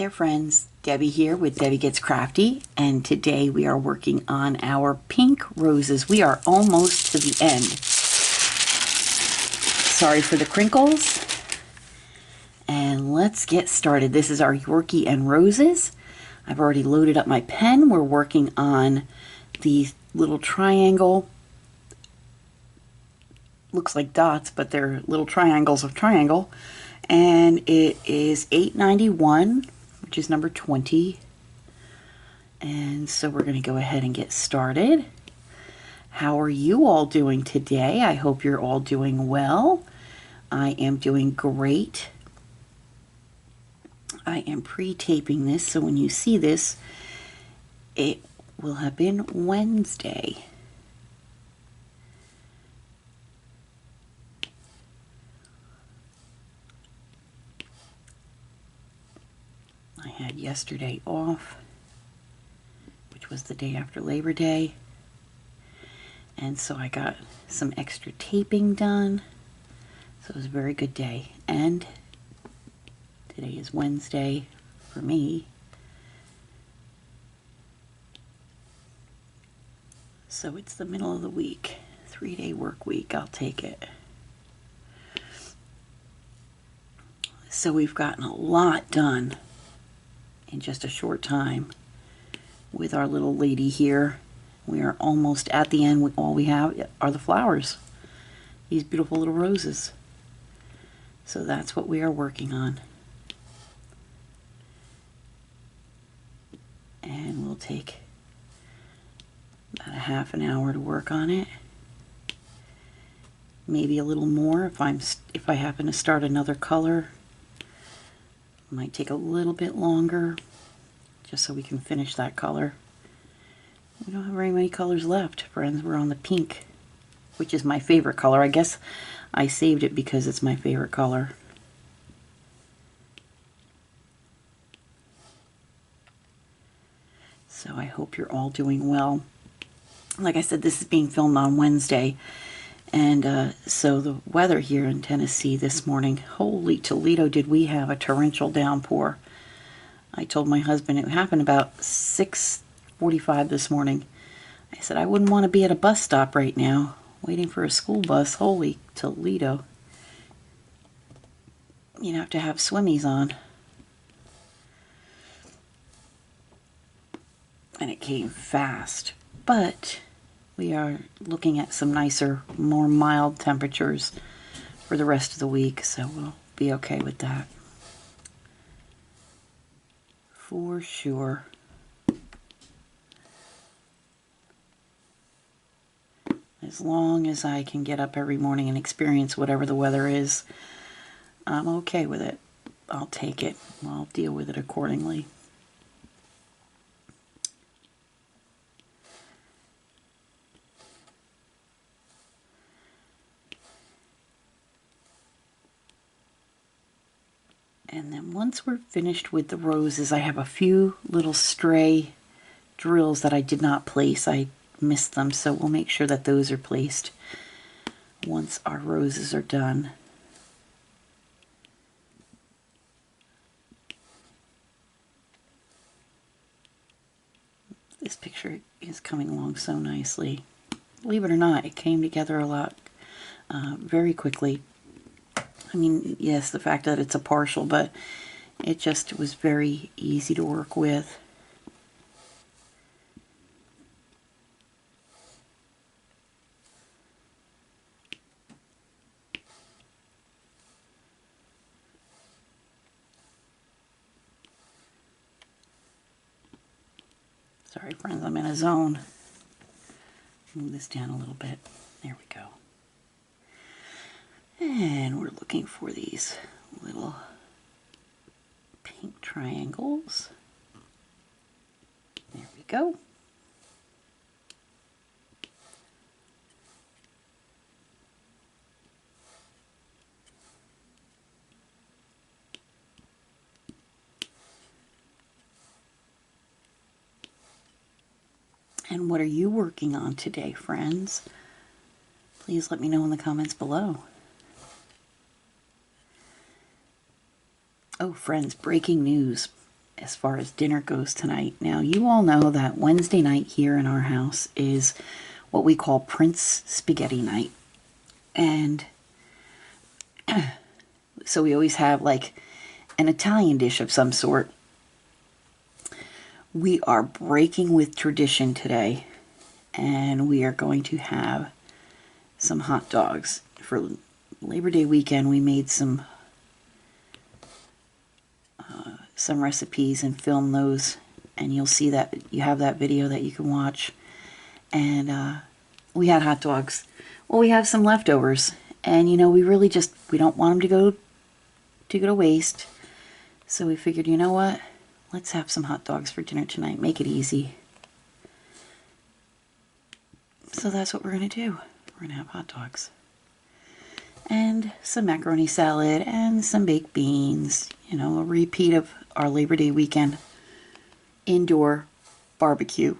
there friends, Debbie here with Debbie Gets Crafty, and today we are working on our pink roses. We are almost to the end. Sorry for the crinkles. And let's get started. This is our Yorkie and roses. I've already loaded up my pen. We're working on the little triangle. Looks like dots, but they're little triangles of triangle. And it is 891, which is number 20. And so we're going to go ahead and get started. How are you all doing today? I hope you're all doing well. I am doing great. I am pre-taping this, so when you see this, it will have been Wednesday. I had yesterday off, which was the day after Labor Day, and so I got some extra taping done, so it was a very good day. And today is Wednesday for me, so it's the middle of the week, 3-day work week. I'll take it. So we've gotten a lot done in just a short time with our little lady here. We are almost at the end. All we have are the flowers, these beautiful little roses. So that's what we are working on. And we'll take about a half an hour to work on it. Maybe a little more if I happen to start another color. Might take a little bit longer just so we can finish that color. We don't have very many colors left, friends. We're on the pink, which is my favorite color. I guess I saved it because it's my favorite color. So I hope you're all doing well. Like I said, this is being filmed on Wednesday. And so the weather here in Tennessee this morning, holy Toledo, did we have a torrential downpour. I told my husband it happened about 6:45 this morning. I said I wouldn't want to be at a bus stop right now waiting for a school bus. Holy Toledo. You'd have to have swimmies on. And it came fast. But we are looking at some nicer, more mild temperatures for the rest of the week, so we'll be okay with that. For sure. As long as I can get up every morning and experience whatever the weather is, I'm okay with it. I'll take it. I'll deal with it accordingly. And then once we're finished with the roses, I have a few little stray drills that I did not place. I missed them, so we'll make sure that those are placed once our roses are done. This picture is coming along so nicely. Believe it or not, it came together a lot very quickly. I mean, yes, the fact that it's a partial, but it just was very easy to work with. Sorry, friends, I'm in a zone. Move this down a little bit. There we go. And we're looking for these little pink triangles. There we go. And what are you working on today, friends? Please let me know in the comments below. Oh, friends, breaking news. as far as dinner goes tonight. Now, you all know that Wednesday night here in our house is what we call Prince Spaghetti night. And so we always have like an Italian dish of some sort. We are breaking with tradition today, and we are going to have some hot dogs. For Labor Day weekend, we made some recipes and filmed those, and you'll see that you have that video that you can watch. And we had hot dogs. Well, we have some leftovers, and you know, we don't want them to go to waste. So we figured, you know what? Let's have some hot dogs for dinner tonight. Make it easy. So that's what we're going to do. We're going to have hot dogs. And some macaroni salad and some baked beans. You know, a repeat of our Labor Day weekend indoor barbecue.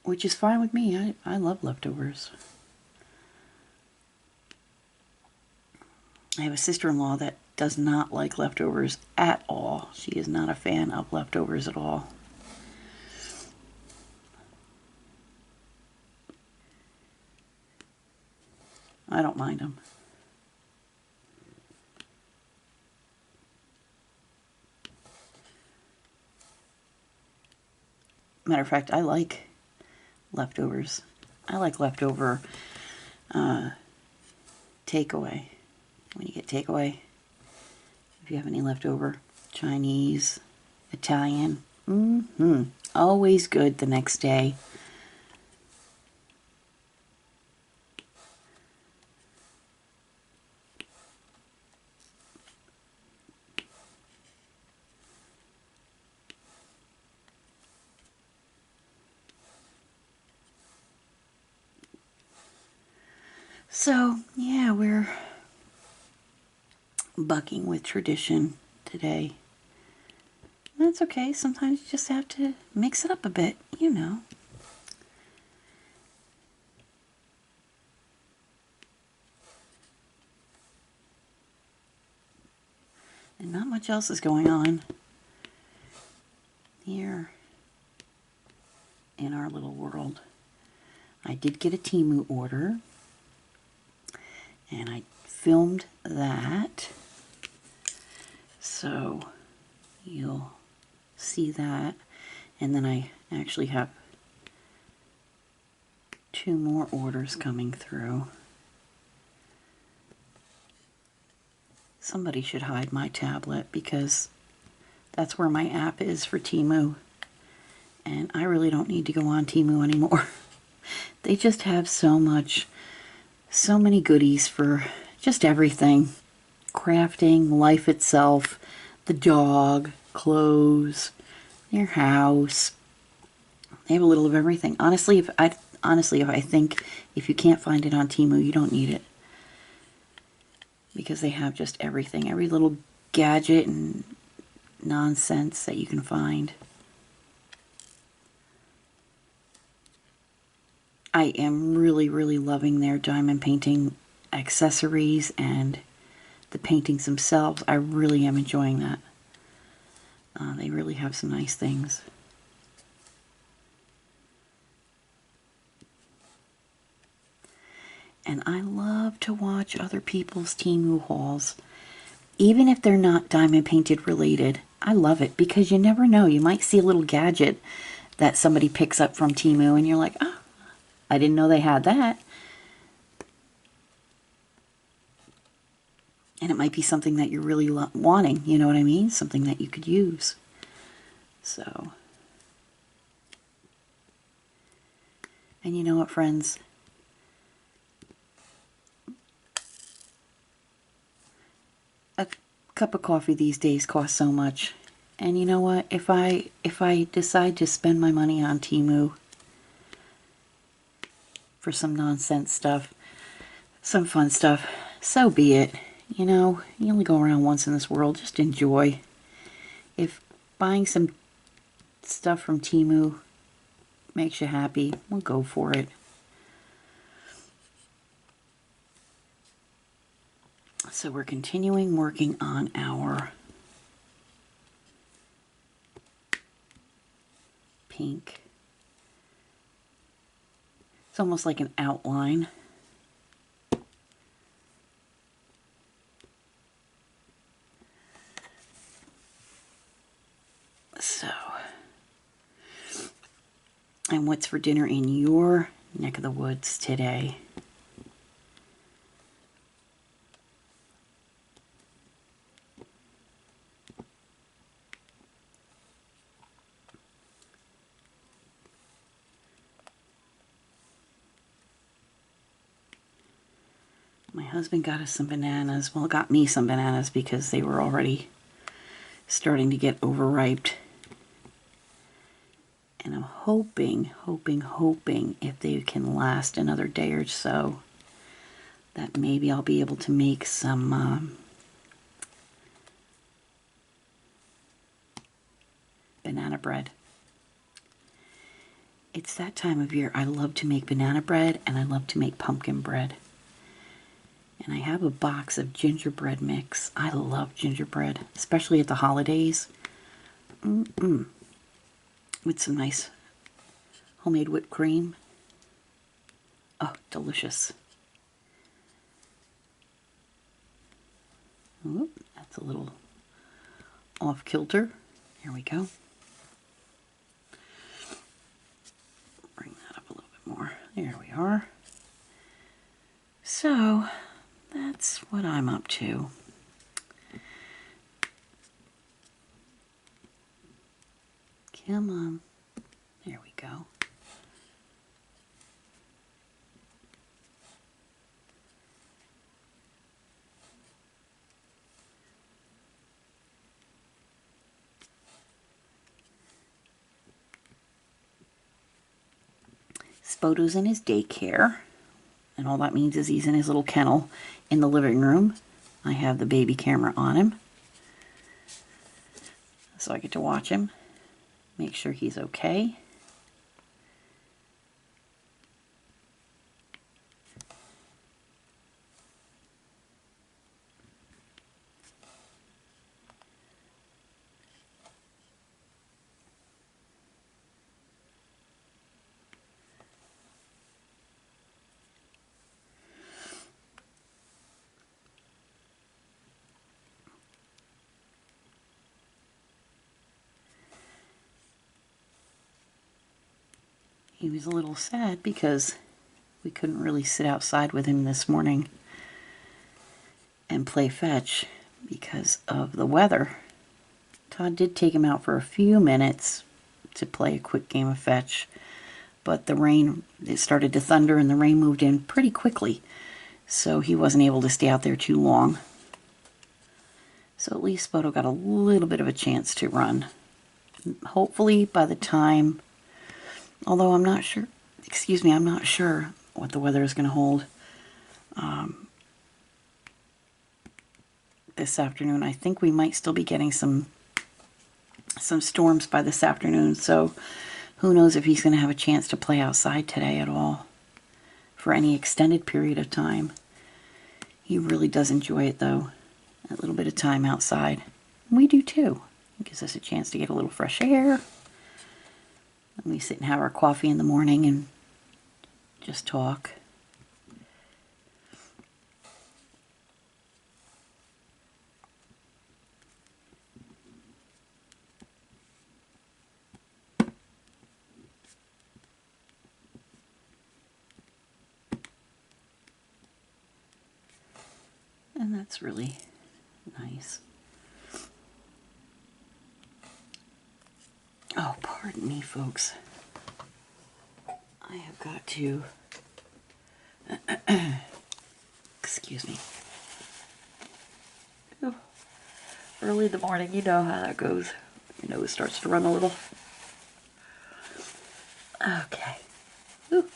Which is fine with me. I love leftovers. I have a sister-in-law that does not like leftovers at all. She is not a fan of leftovers at all. I don't mind them. Matter of fact, I like leftovers. I like leftover takeaway. When you get takeaway, if you have any leftover, Chinese, Italian, always good the next day. So, yeah, we're bucking with tradition today. That's okay. Sometimes you just have to mix it up a bit, you know. And not much else is going on here in our little world. I did get a Temu order, and I filmed that, so you'll see that. And then I actually have 2 more orders coming through. Somebody should hide my tablet, because that's where my app is for Temu, and I really don't need to go on Temu anymore. They just have so many goodies for just everything. Crafting, life itself, the dog, clothes, your house. They have a little of everything. Honestly, if I think if you can't find it on Temu, you don't need it. Because they have just everything. Every little gadget and nonsense that you can find. I am really, really loving their diamond painting accessories and the paintings themselves. I really am enjoying that. They really have some nice things. And I love to watch other people's Temu hauls. Even if they're not diamond painted related, I love it, because you never know. You might see a little gadget that somebody picks up from Temu and you're like, oh, I didn't know they had that. And it might be something that you're really wanting, you know what I mean? Something that you could use. So. And you know what, friends? A cup of coffee these days costs so much. And you know what? If I decide to spend my money on Temu for some nonsense stuff, some fun stuff, so be it. You know, you only go around once in this world. Just enjoy. If buying some stuff from Temu makes you happy, well, go for it. So we're continuing working on our pink. It's almost like an outline. So, and what's for dinner in your neck of the woods today? My husband got us some bananas. Well, got me some bananas because they were already starting to get overripe. And I'm hoping if they can last another day or so, that maybe I'll be able to make some banana bread. It's that time of year. I love to make banana bread and I love to make pumpkin bread. And I have a box of gingerbread mix. I love gingerbread, especially at the holidays. With some nice homemade whipped cream. Oh, delicious. Oop, that's a little off kilter. Here we go. Bring that up a little bit more. There we are. So, that's what I'm up to. Come on. There we go. Spoto's in his daycare, and all that means is he's in his little kennel in the living room. I have the baby camera on him, so I get to watch him, make sure he's okay. He was a little sad because we couldn't really sit outside with him this morning and play fetch because of the weather. Todd did take him out for a few minutes to play a quick game of fetch, but the rain, it started to thunder and the rain moved in pretty quickly, so he wasn't able to stay out there too long. So at least Spoto got a little bit of a chance to run. Hopefully by the time, although I'm not sure, I'm not sure what the weather is going to hold this afternoon. I think we might still be getting some storms by this afternoon, so who knows if he's going to have a chance to play outside today at all for any extended period of time. He really does enjoy it though, a little bit of time outside. We do too. It gives us a chance to get a little fresh air. And we sit and have our coffee in the morning and just talk. And that's really nice. Oh, pardon me, folks. I have got to, excuse me. Oh, early in the morning, you know how that goes. Your nose starts to run a little. Okay. Ooh.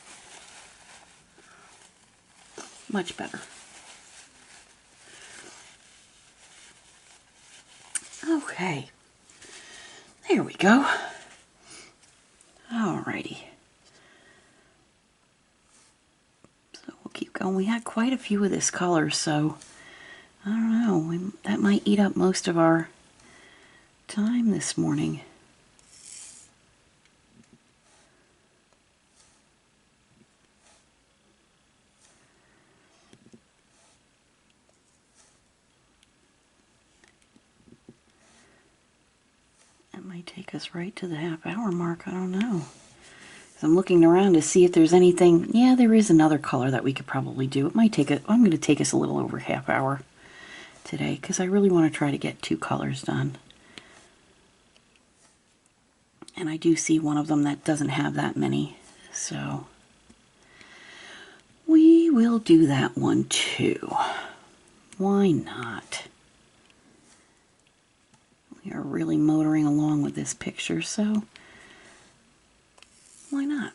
Much better. Okay. There we go. Alrighty. So we'll keep going. We had quite a few of this color, so I don't know. That might eat up most of our time this morning. That might take us right to the half-hour mark. I don't know. I'm looking around to see if there's anything. Yeah, there is another color that we could probably do. It might take it. I'm going to take us a little over half hour today because I really want to try to get 2 colors done. And I do see one of them that doesn't have that many, so we will do that one too. Why not? We are really motoring along with this picture, so why not?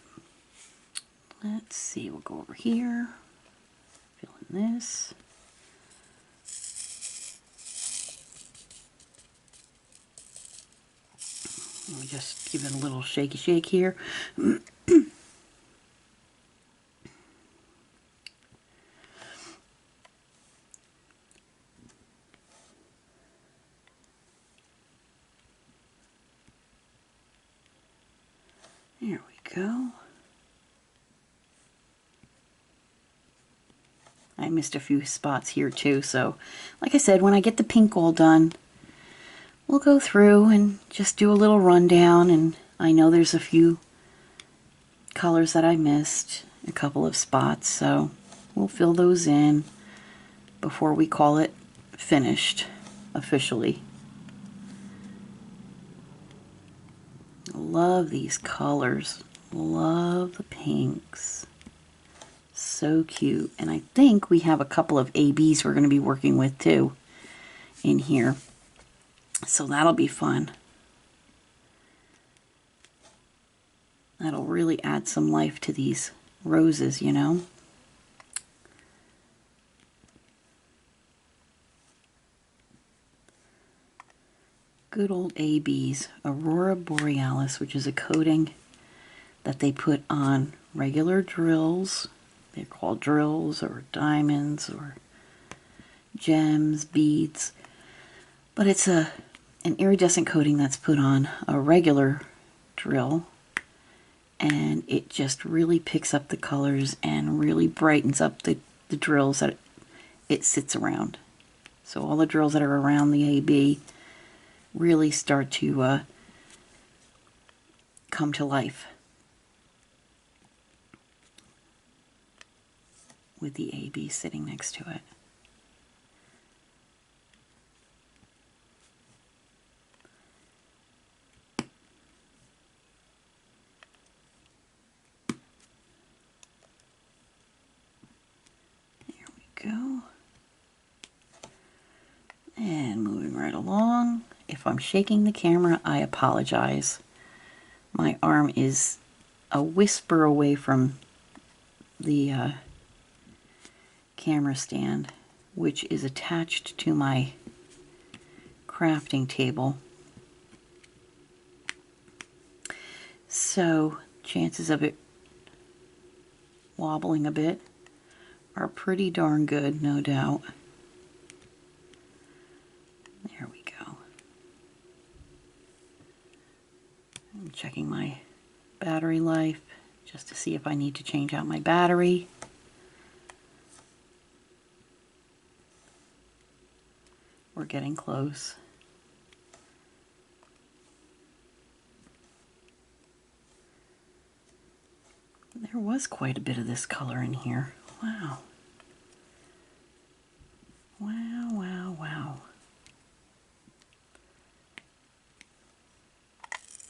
Let's see, we'll go over here, fill in this. Let me just give it a little shaky shake here. There we go. I missed a few spots here too, so like I said, when I get the pink all done, we'll go through and just do a little rundown. And I know there's a few colors that I missed, a couple of spots, so we'll fill those in before we call it finished officially. Love these colors. Love the pinks. So cute. And I think we have a couple of ABs we're going to be working with too in here. So that'll be fun. That'll really add some life to these roses, you know. Good old ABs, Aurora Borealis, which is a coating that they put on regular drills. They're called drills or diamonds or gems, beads. But it's an iridescent coating that's put on a regular drill. And it just really picks up the colors and really brightens up the drills that it sits around. So all the drills that are around the AB really start to come to life with the AB sitting next to it. There we go. And moving right along. If I'm shaking the camera, I apologize. My arm is a whisper away from the camera stand, which is attached to my crafting table. So chances of it wobbling a bit are pretty darn good, no doubt. There we go. I'm checking my battery life just to see if I need to change out my battery. We're getting close. There was quite a bit of this color in here. Wow. Wow, wow, wow.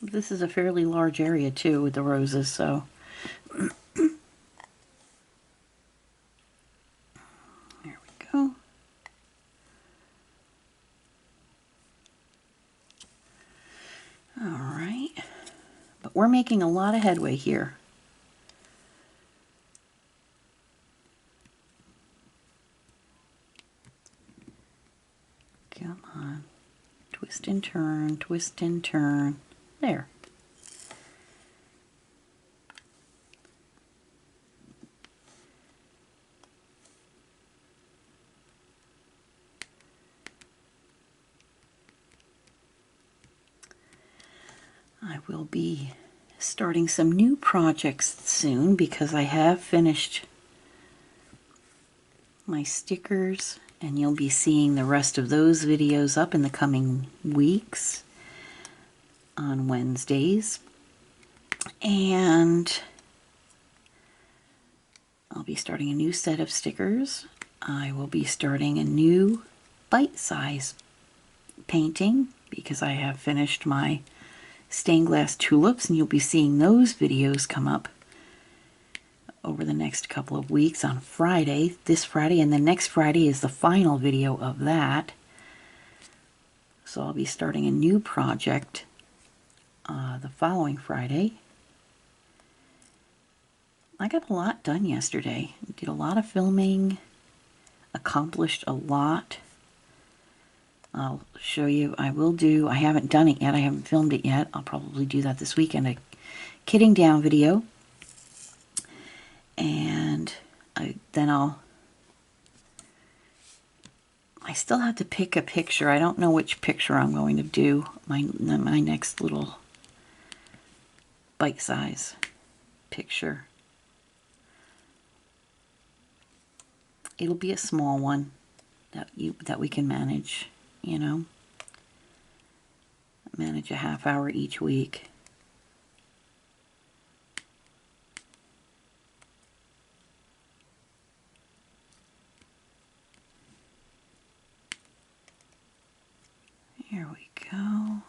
This is a fairly large area too with the roses, so there we go. All right, but we're making a lot of headway here. Come on, twist and turn, twist and turn. There. I will be starting some new projects soon because I have finished my stickers, and you'll be seeing the rest of those videos up in the coming weeks. on Wednesdays. And I'll be starting a new set of stickers. I will be starting a new bite-size painting because I have finished my stained glass tulips, and you'll be seeing those videos come up over the next couple of weeks on Friday, this Friday, and the next Friday is the final video of that. So I'll be starting a new project the following Friday. I got a lot done yesterday. Did a lot of filming, accomplished a lot. I'll show you. I haven't done it yet. I haven't filmed it yet. I'll probably do that this weekend. A kitting down video. And I still have to pick a picture. I don't know which picture I'm going to do. My next little bite-size picture. It'll be a small one that we can manage, you know. Manage a half hour each week. Here we go.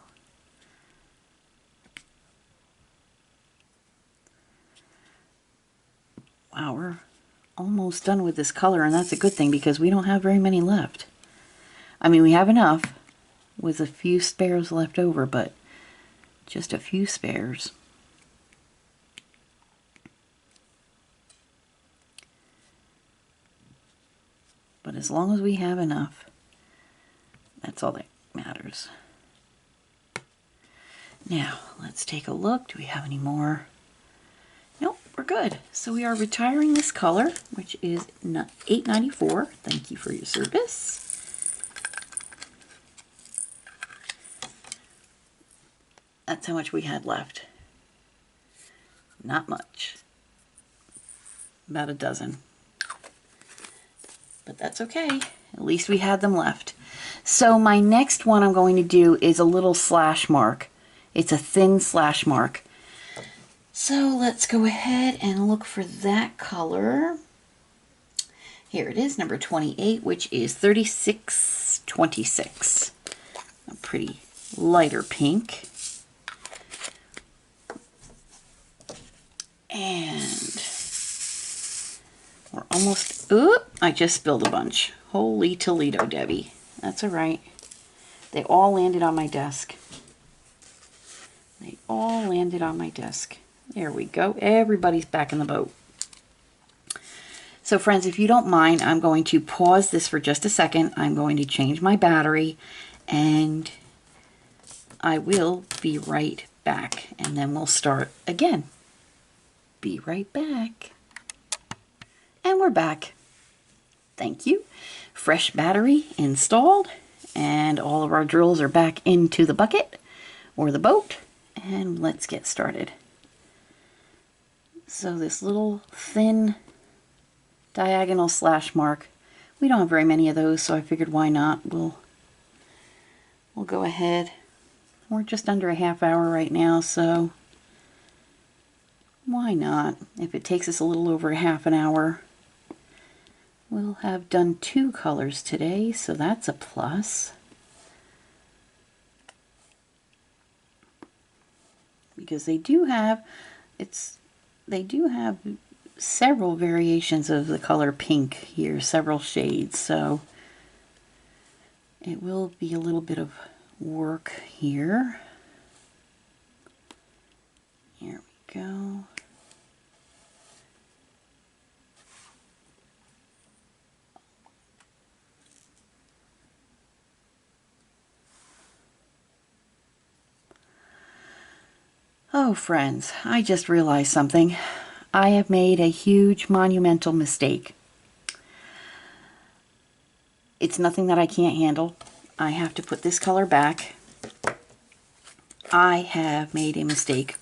Wow, we're almost done with this color, and that's a good thing because we don't have very many left. I mean, we have enough with a few spares left over, but just a few spares. But as long as we have enough, that's all that matters. Now, let's take a look. Do we have any more? Nope, we're good. So we are retiring this color, which is $8.94. Thank you for your service. That's how much we had left. Not much. About a dozen. But that's okay. At least we had them left. So my next one I'm going to do is a little slash mark. It's a thin slash mark. So let's go ahead and look for that color. Here it is, number 28, which is 3626. A pretty lighter pink. And we're almost, oop, I just spilled a bunch. Holy Toledo, Debbie. That's all right. They all landed on my desk. They all landed on my desk. There we go. Everybody's back in the boat. So friends, if you don't mind, I'm going to pause this for just a second. I'm going to change my battery and I will be right back. And then we'll start again. Be right back. And we're back. Thank you. Fresh battery installed, and all of our drills are back into the bucket or the boat, and let's get started. So this little thin diagonal slash mark, we don't have very many of those, so I figured why not. We'll go ahead. We're just under a half hour right now, so why not? If it takes us a little over half an hour, we'll have done 2 colors today, so that's a plus. Because they do have several variations of the color pink here, several shades, so it will be a little bit of work here. Here we go. Oh, friends, I just realized something. I have made a huge monumental mistake. It's nothing that I can't handle. I have to put this color back. I have made a mistake,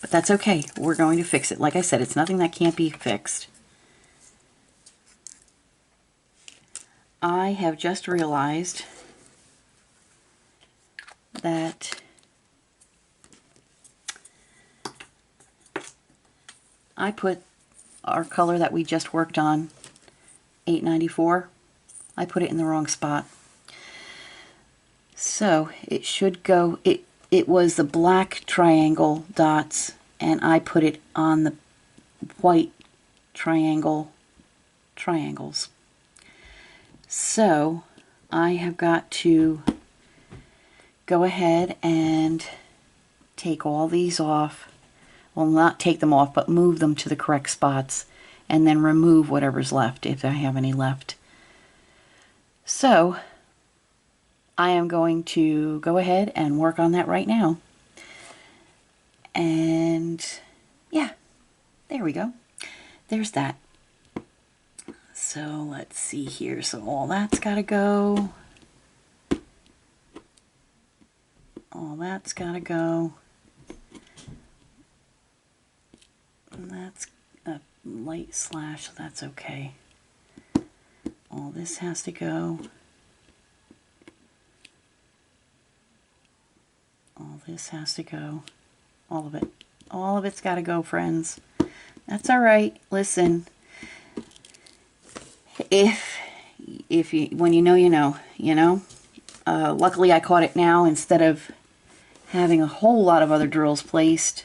but that's okay. We're going to fix it. Like I said, it's nothing that can't be fixed. I have just realized that I put our color that we just worked on, 894, I put it in the wrong spot. So it should go, it was the black triangle dots, and I put it on the white triangles. So I have got to go ahead and take all these off. Well, not take them off, but move them to the correct spots, and then remove whatever's left, if I have any left. So I am going to go ahead and work on that right now. And yeah, there we go. There's that. So let's see here. So all that's got to go. All that's got to go. And that's a light slash, so that's okay. All this has to go. All this has to go. All of it. All of it's got to go, friends. That's all right. Listen, if you, when you know, you know, you know. Luckily I caught it now instead of having a whole lot of other drills placed.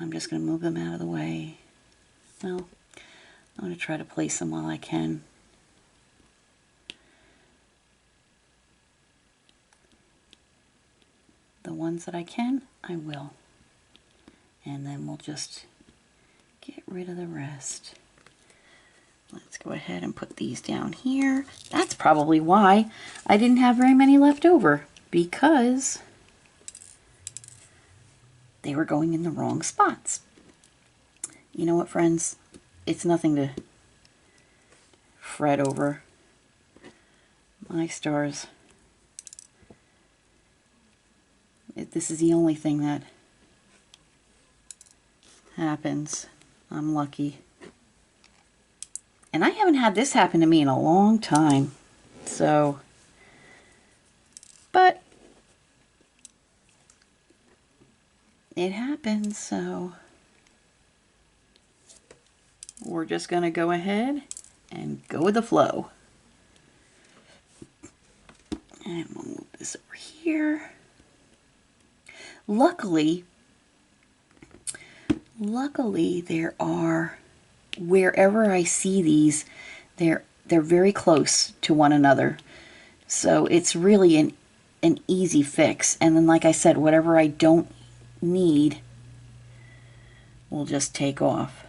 I'm just going to move them out of the way. Well, I'm going to try to place them while I can. The ones that I can, I will. And then we'll just get rid of the rest. Let's go ahead and put these down here. That's probably why I didn't have very many left over, because they were going in the wrong spots. You know what, friends? It's nothing to fret over. My stars. This is the only thing that happens. I'm lucky. And I haven't had this happen to me in a long time. So, but it happens, so we're just going to go ahead and go with the flow. And we'll move this over here. Luckily there are, wherever I see these, they're very close to one another. So it's really an easy fix. And then, like I said, whatever I don't need, we'll just take off.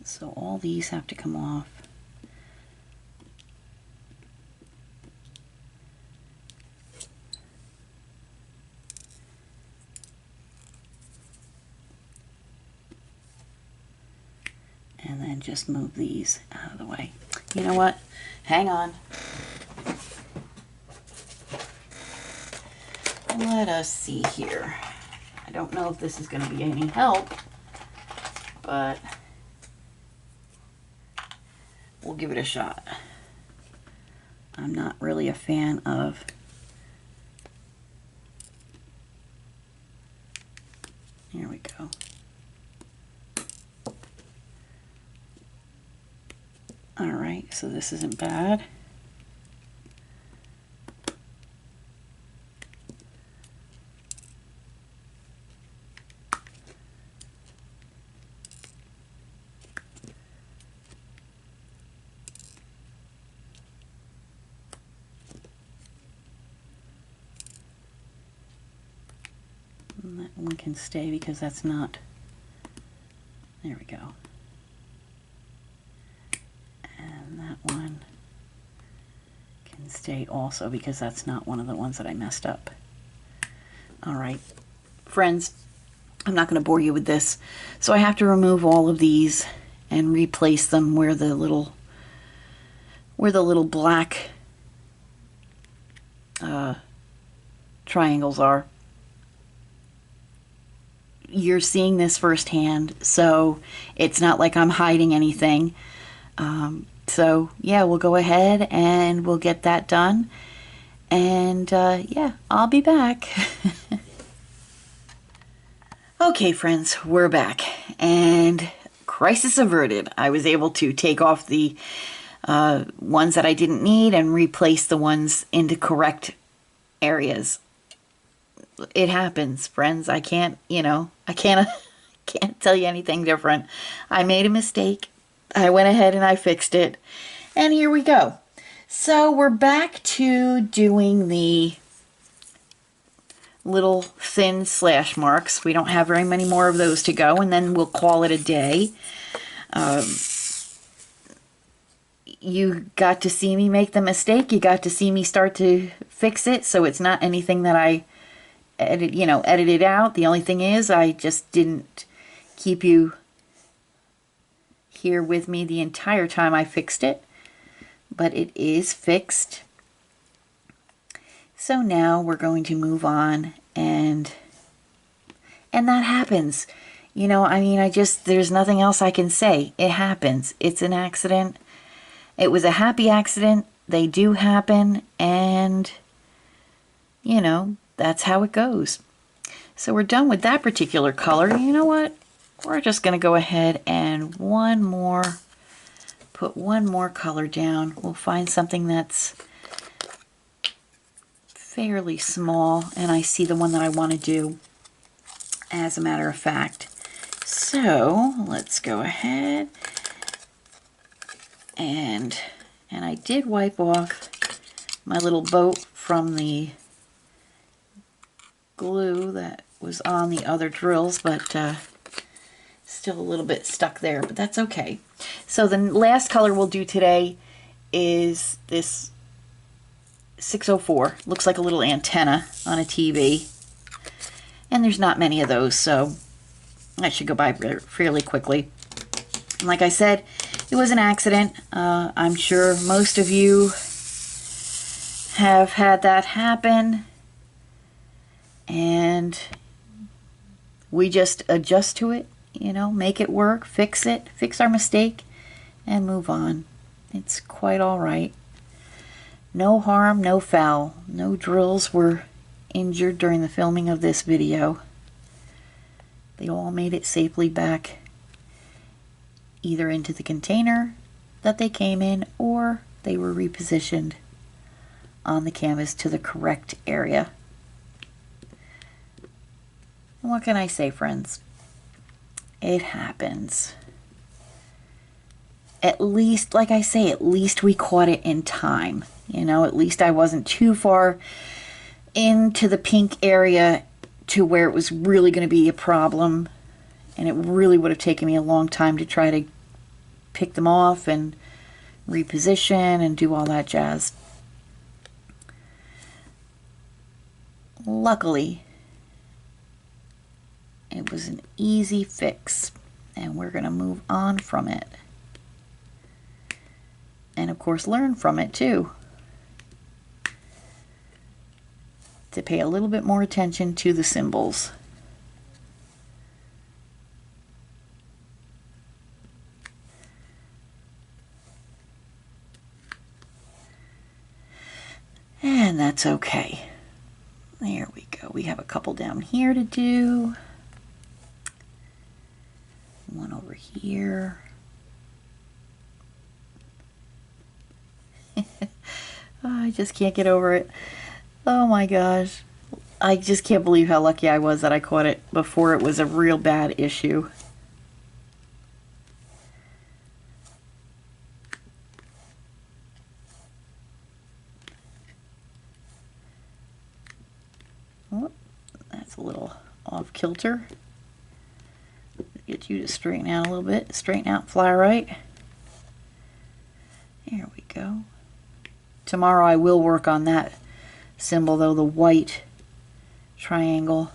So all these have to come off. And then just move these out of the way. You know what? Hang on. Let us see here. I don't know if this is going to be any help, but we'll give it a shot. I'm not really a fan of here we go. Alright, so this isn't bad. And that one can stay because that's not, there we go. And that one can stay also because that's not one of the ones that I messed up. All right, friends, I'm not going to bore you with this. So I have to remove all of these and replace them where the little black triangles are. You're seeing this firsthand, so it's not like I'm hiding anything. So yeah, we'll go ahead and we'll get that done, And yeah, I'll be back. Okay, friends, we're back. And crisis averted. I was able to take off the ones that I didn't need and replace the ones into correct areas. It happens, friends. I can't, I can't tell you anything different. I made a mistake. I went ahead and I fixed it. And here we go. So we're back to doing the little thin slash marks. We don't have very many more of those to go, and then we'll call it a day. You got to see me make the mistake. You got to see me start to fix it, so it's not anything that I edited out. The only thing is I just didn't keep you here with me the entire time I fixed it, but it is fixed. So now we're going to move on, and that happens. There's nothing else I can say. It happens. It's an accident. It was a happy accident. They do happen, and that's how it goes. So we're done with that particular color. You know what? We're just going to go ahead and put one more color down. We'll find something that's fairly small, and I see the one that I want to do, as a matter of fact. So let's go ahead and I did wipe off my little boat from the glue that was on the other drills, but still a little bit stuck there, but that's okay. So the last color we'll do today is this 604. Looks like a little antenna on a TV, and there's not many of those, so that should go by fairly quickly. And like I said, it was an accident. I'm sure most of you have had that happen, and we just adjust to it, make it work, fix it, fix our mistake, and move on. It's quite all right. No harm, no foul. No drills were injured during the filming of this video. They all made it safely back either into the container that they came in, or they were repositioned on the canvas to the correct area. And what can I say, friends? It happens. At least, like I say, at least we caught it in time. At least I wasn't too far into the pink area to where it was really going to be a problem, and it really would have taken me a long time to try to pick them off and reposition and do all that jazz. Luckily, it was an easy fix, and we're going to move on from it. And of course, learn from it too. To pay a little bit more attention to the symbols. And that's okay. There we go. We have a couple down here to do. One over here. Oh, I just can't get over it. Oh my gosh. I just can't believe how lucky I was that I caught it before it was a real bad issue. Oh, that's a little off kilter. Get you to straighten out a little bit. Straighten out, fly right. There we go. Tomorrow I will work on that symbol though, the white triangle.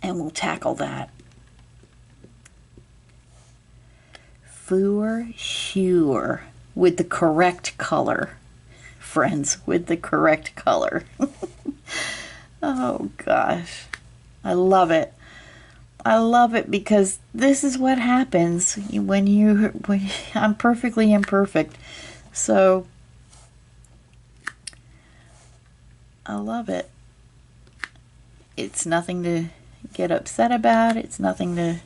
And we'll tackle that. For sure. With the correct color. Friends, with the correct color. Oh gosh. I love it. I love it because this is what happens when I'm perfectly imperfect. So I love it. It's nothing to get upset about. It's nothing to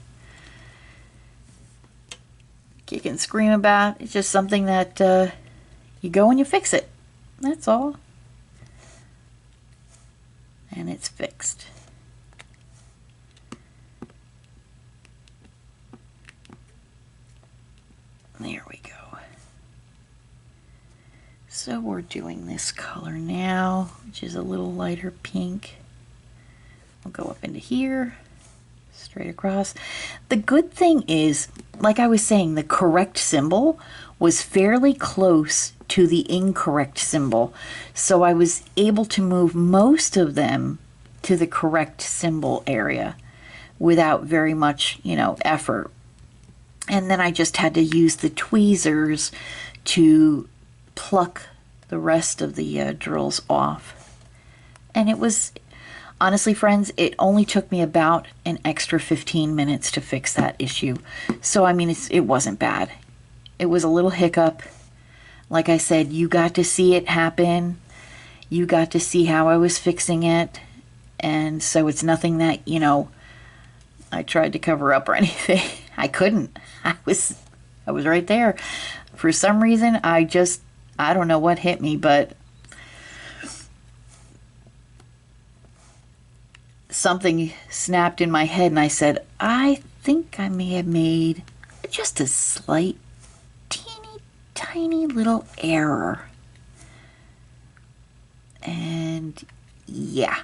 kick and scream about. It's just something that you go and you fix it. That's all. And it's fixed. There we go. So we're doing this color now, which is a little lighter pink. We'll go up into here, straight across. The good thing is, like I was saying, the correct symbol was fairly close to the incorrect symbol. So I was able to move most of them to the correct symbol area without very much, effort. And then I just had to use the tweezers to pluck the rest of the drills off. And it was, honestly, friends, it only took me about an extra 15 minutes to fix that issue. So, I mean, it wasn't bad. It was a little hiccup. Like I said, you got to see it happen. You got to see how I was fixing it. And so it's nothing that, I tried to cover up or anything. I couldn't. I was right there. For some reason, I don't know what hit me, but something snapped in my head and I said, I think I may have made just a slight, teeny, tiny little error. And yeah,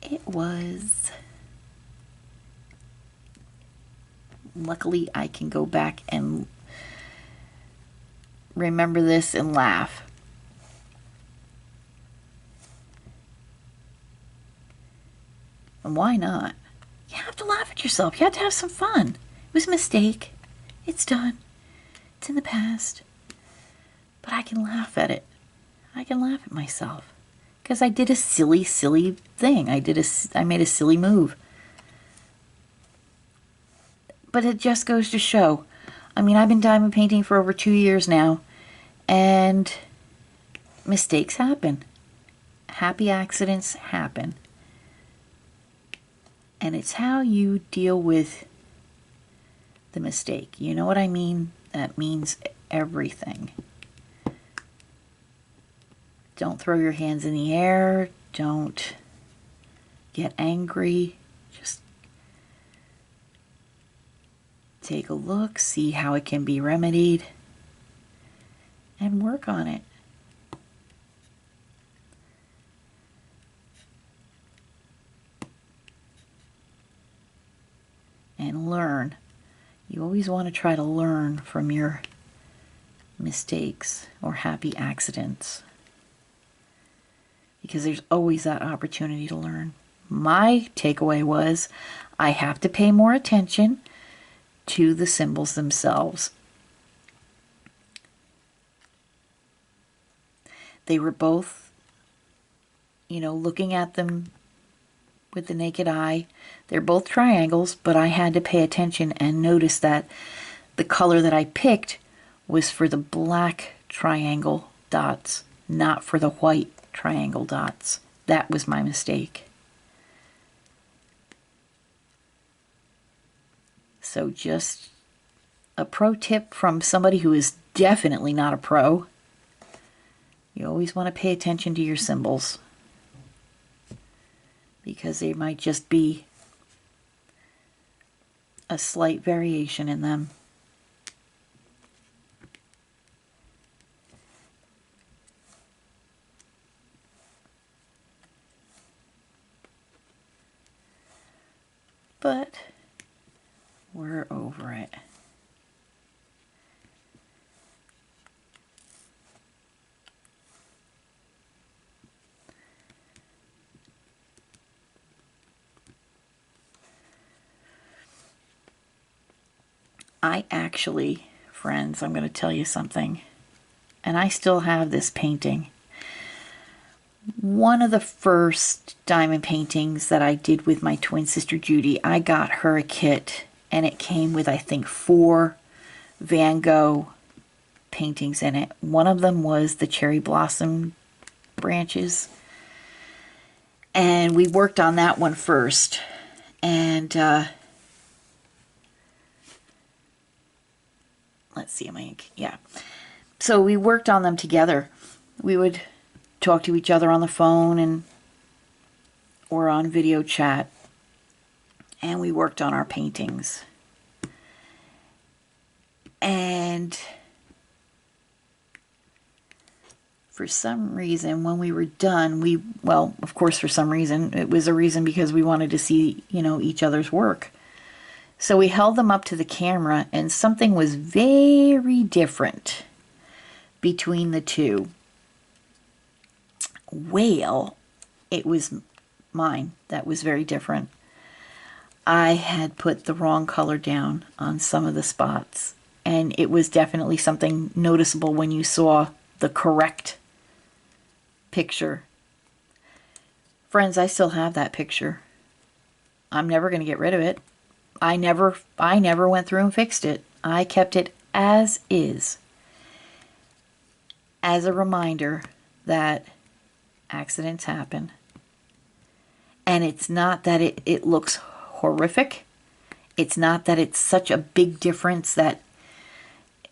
it was. Luckily, I can go back and remember this and laugh. And why not? You have to laugh at yourself. You have to have some fun. It was a mistake. It's done. It's in the past. But I can laugh at it. I can laugh at myself. Because I did a silly, silly thing. I made a silly move. But it just goes to show. I mean, I've been diamond painting for over 2 years now. And mistakes happen. Happy accidents happen. And it's how you deal with the mistake. You know what I mean? That means everything. Don't throw your hands in the air. Don't get angry. Just take a look, see how it can be remedied, and work on it. And learn. You always want to try to learn from your mistakes or happy accidents, because there's always that opportunity to learn. My takeaway was I have to pay more attention to the symbols themselves. They were both, looking at them with the naked eye. They're both triangles, but I had to pay attention and notice that the color that I picked was for the black triangle dots, not for the white triangle dots. That was my mistake. So just a pro tip from somebody who is definitely not a pro. You always want to pay attention to your symbols, because there might just be a slight variation in them. But we're over it. I actually, friends, I'm going to tell you something, and I still have this painting. one of the first diamond paintings that I did with my twin sister Judy, I got her a kit, and it came with, I think, 4 Van Gogh paintings in it. One of them was the cherry blossom branches, and we worked on that one first. And let's see, yeah. So we worked on them together. We would talk to each other on the phone or on video chat, and we worked on our paintings. And for some reason, when we were done, well, of course, for some reason, it was a reason because we wanted to see, each other's work. So we held them up to the camera, and something was very different between the two. Well, it was mine that was very different. I had put the wrong color down on some of the spots, and it was definitely something noticeable when you saw the correct picture. Friends, I still have that picture. I'm never going to get rid of it. I never went through and fixed it. I kept it as is, as a reminder that accidents happen. And it's not that it looks horrific. It's not that it's such a big difference that,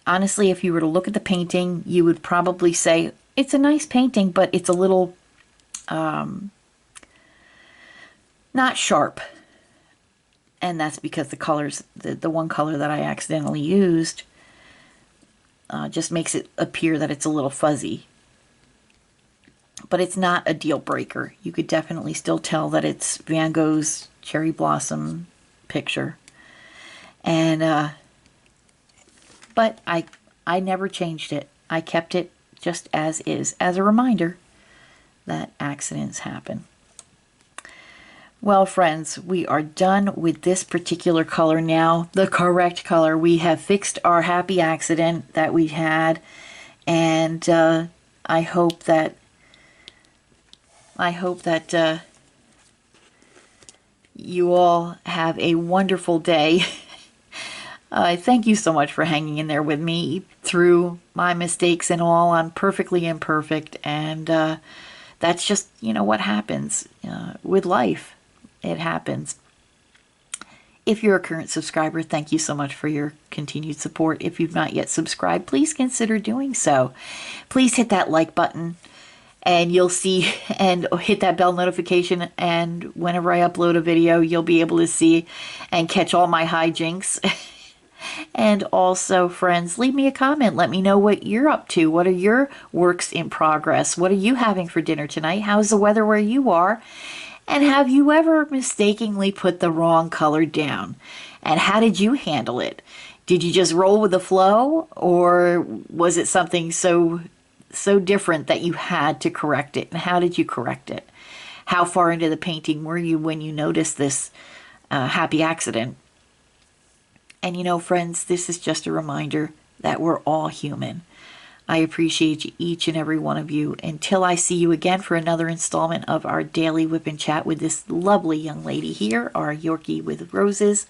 honestly, if you were to look at the painting, you would probably say, it's a nice painting, but it's a little not sharp. And that's because the colors, the one color that I accidentally used, just makes it appear that it's a little fuzzy. But it's not a deal breaker. You could definitely still tell that it's Van Gogh's cherry blossom picture. And but I never changed it. I kept it just as is, as a reminder that accidents happen. Well, friends, we are done with this particular color now, the correct color. We have fixed our happy accident that we had, and I hope that you all have a wonderful day. Thank you so much for hanging in there with me through my mistakes and all. I'm perfectly imperfect, and that's just, what happens with life. It happens. If you're a current subscriber, thank you so much for your continued support. If you've not yet subscribed, please consider doing so. Please hit that like button, and you'll see, and hit that bell notification, and whenever I upload a video, you'll be able to see and catch all my hijinks. And also, friends, leave me a comment. Let me know what you're up to. What are your works in progress? What are you having for dinner tonight? How's the weather where you are? And have you ever mistakenly put the wrong color down? And how did you handle it? Did you just roll with the flow? Or was it something so different that you had to correct it? And how did you correct it? How far into the painting were you when you noticed this happy accident? And friends, this is just a reminder that we're all human. I appreciate each and every one of you. Until I see you again for another installment of our daily whip and chat with this lovely young lady here, our Yorkie with roses.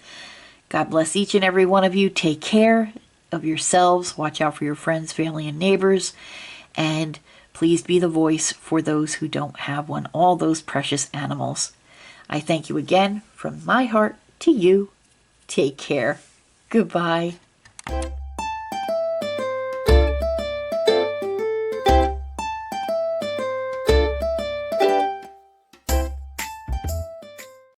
God bless each and every one of you. Take care of yourselves. Watch out for your friends, family, and neighbors. And please be the voice for those who don't have one, all those precious animals. I thank you again from my heart to you. Take care. Goodbye.